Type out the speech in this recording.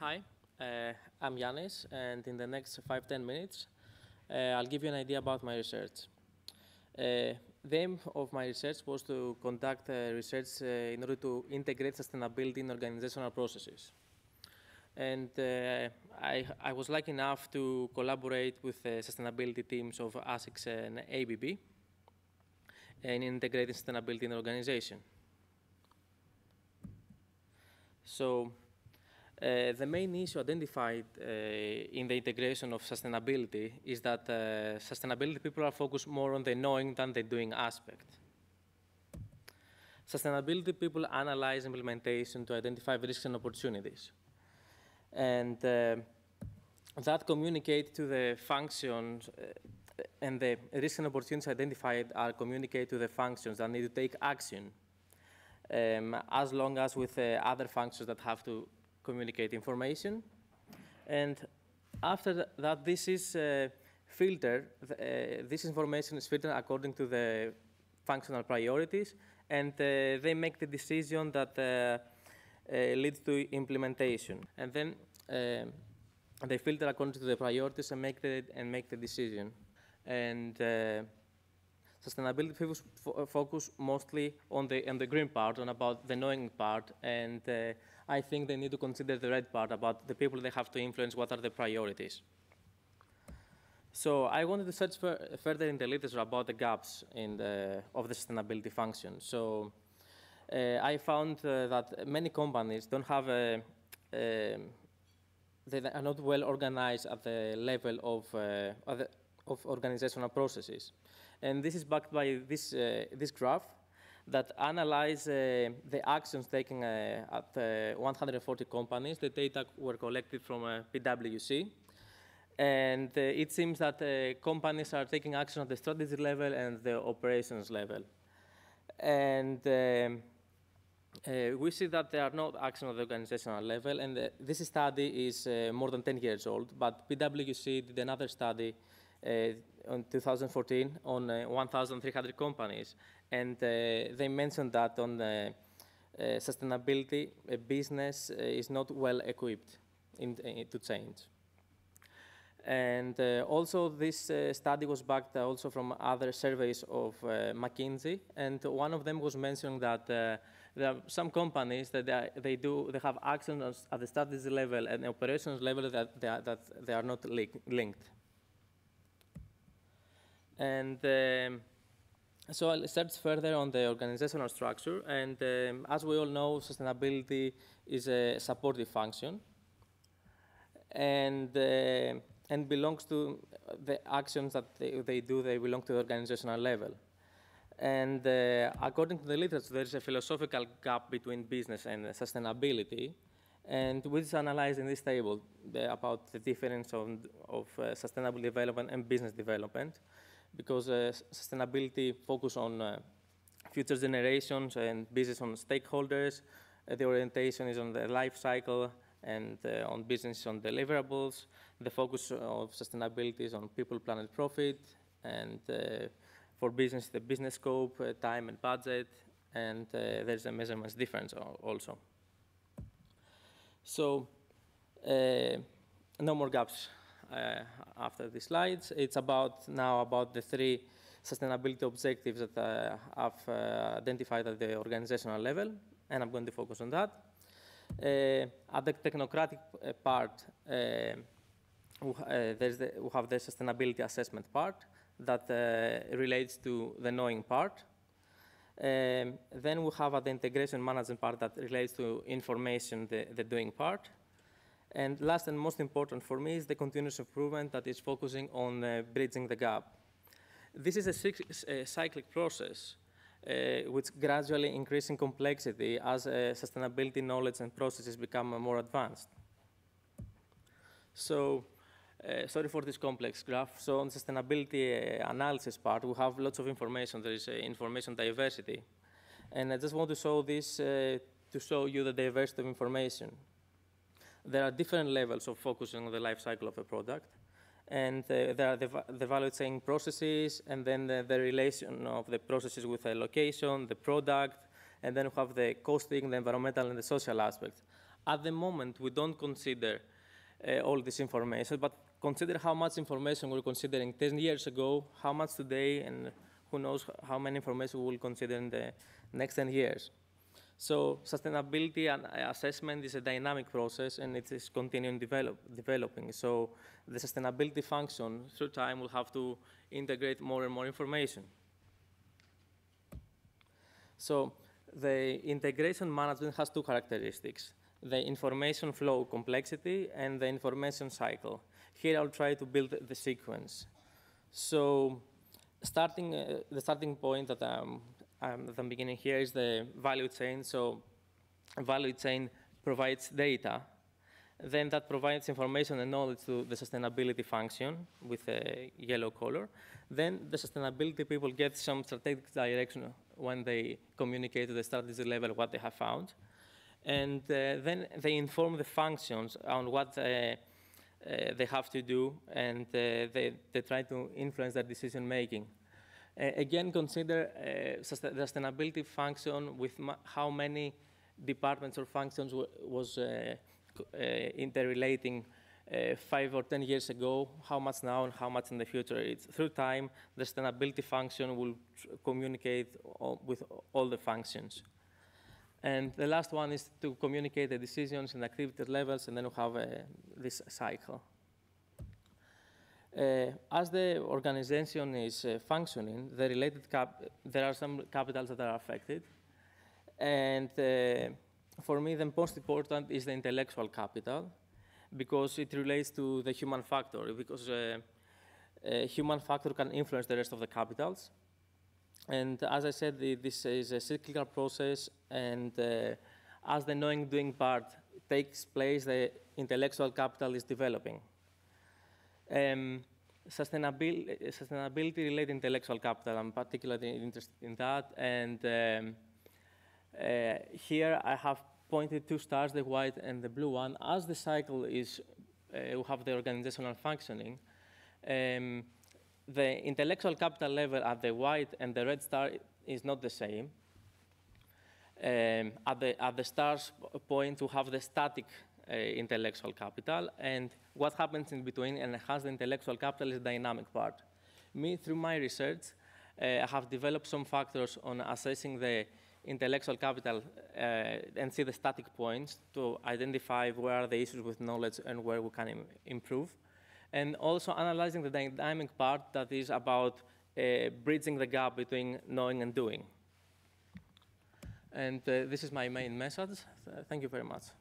Hi, I'm Yannis, and in the next 5-10 minutes, I'll give you an idea about my research. The aim of my research was to conduct research in order to integrate sustainability in organizational processes. And I was lucky enough to collaborate with the sustainability teams of ASICS and ABB in integrating sustainability in the organization. So, the main issue identified in the integration of sustainability is that sustainability people are focused more on the knowing than the doing aspect. Sustainability people analyze implementation to identify risks and opportunities. And that communicate to the functions and the risks and opportunities identified are communicated to the functions that need to take action, as long as with other functions that have to communicate information. And after that, this is filtered. This information is filtered according to the functional priorities, and they make the decision that leads to implementation. And then they filter according to the priorities and make the decision. And sustainability people focus mostly on the green part, on about the knowing part, and I think they need to consider the red part about the people they have to influence, what are the priorities. So I wanted to search further in the literature about the gaps of the sustainability function. So I found that many companies don't have they are not well organized at the level of organizational processes. And this is backed by this graph that analyze the actions taken at 140 companies. The data were collected from PwC. And it seems that companies are taking action at the strategy level and the operations level. And we see that there are no actions at the organizational level. And this study is more than 10 years old. But PwC did another study in 2014 on 1,300 companies. And they mentioned that on sustainability, a business is not well equipped to change. And also this study was backed also from other surveys of McKinsey. And one of them was mentioning that there are some companies that they have actions at the strategy level and the operations level that they are not linked. And so I'll search further on the organizational structure. And as we all know, sustainability is a supportive function and belongs to the actions that they do, they belong to the organizational level. And according to the literature, there is a philosophical gap between business and sustainability. And we just analyzed in this table about the difference of sustainable development and business development, because sustainability focus on future generations and business on stakeholders. The orientation is on the life cycle and on business on deliverables. The focus of sustainability is on people, planet, profit, and for business, the business scope, time and budget, and there's a measurements difference also. So no more gaps after the slides. It's now about the 3 sustainability objectives that I've identified at the organizational level, and I'm going to focus on that. At the technocratic part, we have the sustainability assessment part that relates to the knowing part. Then we have at the integration management part that relates to information, the doing part. And last and most important for me is the continuous improvement that is focusing on bridging the gap. This is a cyclic process which gradually increasing complexity as sustainability knowledge and processes become more advanced. So, sorry for this complex graph. So on sustainability analysis part, we have lots of information. There is information diversity. And I just want to show this to show you the diversity of information. There are different levels of focusing on the life cycle of a product. And there are the value chain processes, and then the relation of the processes with the location, the product, and then we have the costing, the environmental, and the social aspects. At the moment, we don't consider all this information, but consider how much information we're considering 10 years ago, how much today, and who knows how many information we will consider in the next 10 years. So sustainability and assessment is a dynamic process, and it is continuing developing. So the sustainability function, through time, will have to integrate more and more information. So the integration management has two characteristics: the information flow complexity and the information cycle. Here I'll try to build the sequence. So the starting point that I'm beginning here is the value chain. So a value chain provides data. Then that provides information and knowledge to the sustainability function with a yellow color. Then the sustainability people get some strategic direction when they communicate to the strategy level what they have found. And then they inform the functions on what they have to do, and they try to influence their decision making. Again, consider the sustainability function with how many departments or functions was interrelating 5 or 10 years ago, how much now and how much in the future. It's through time, the sustainability function will communicate with all the functions. And the last one is to communicate the decisions and activity levels, and then we have this cycle. As the organization is functioning, there are some capitals that are affected. And for me, the most important is the intellectual capital, because it relates to the human factor, because human factor can influence the rest of the capitals. And as I said, this is a cyclical process, and as the knowing-doing part takes place, the intellectual capital is developing. Sustainability-related intellectual capital, I'm particularly interested in that, and here I have pointed two stars, the white and the blue one. As the cycle is, we have the organizational functioning, the intellectual capital level at the white and the red star is not the same. At the stars point, we have the static intellectual capital, and what happens in between and has the intellectual capital is the dynamic part. Through my research, I have developed some factors on assessing the intellectual capital and see the static points to identify where are the issues with knowledge and where we can improve. And also analyzing the dynamic part that is about bridging the gap between knowing and doing. And this is my main message. Thank you very much.